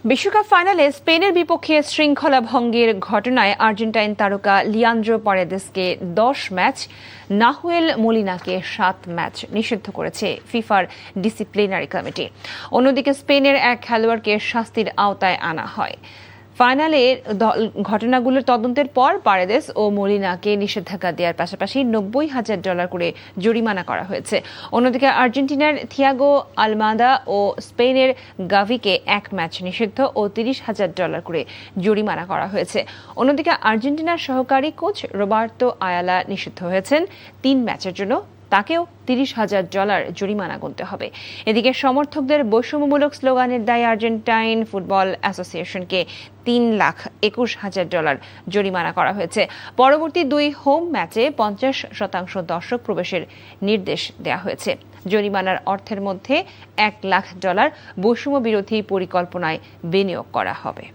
বিশ্বকাপ ফাইনালে স্পেনের বিপক্ষে শৃঙ্খলা ভঙ্গের ঘটনায় আর্জেন্টাইন তারকা লিয়ান্দ্রো পারেদেসকে 10 ম্যাচ, নাহুয়েল মোলিনাকে 7 ম্যাচ নিষিদ্ধ করেছে ফিফার ডিসিপ্লিনারি কমিটি। অন্যদিকে স্পেনের এক খেলোয়াড়কে শাস্তির আওতায় আনা হয়। ফাইনালের ঘটনাগুলোর তদন্তের পর পারেদেস ও মোলিনাকে নিষেধাজ্ঞা দেওয়ার পাশাপাশি $90,000 করে জরিমানা করা হয়েছে। অন্যদিকে আর্জেন্টিনার থিয়াগো আলমাদা ও স্পেনের গাভিকে 1 ম্যাচ নিষিদ্ধ ও $30,000 করে জরিমানা করা হয়েছে। অন্যদিকে আর্জেন্টিনার সহকারী কোচ রোবার্তো আয়ালা নিষিদ্ধ হয়েছেন 3 ম্যাচের জন্য, তাকেও $30,000 জরিমানা গুনতে হবে। এদিকে সমর্থকদের বৈষম্যমূলক স্লোগানের দায়ে আর্জেন্টাইন ফুটবল অ্যাসোসিয়েশনকে $3,21,000 জরিমানা করা হয়েছে। পরবর্তী 2 হোম ম্যাচে 50% দর্শক প্রবেশের নির্দেশ দেওয়া হয়েছে। জরিমানার অর্থের মধ্যে $1,00,000 বৈষম্য বিরোধী পরিকল্পনায় বিনিয়োগ করা হবে।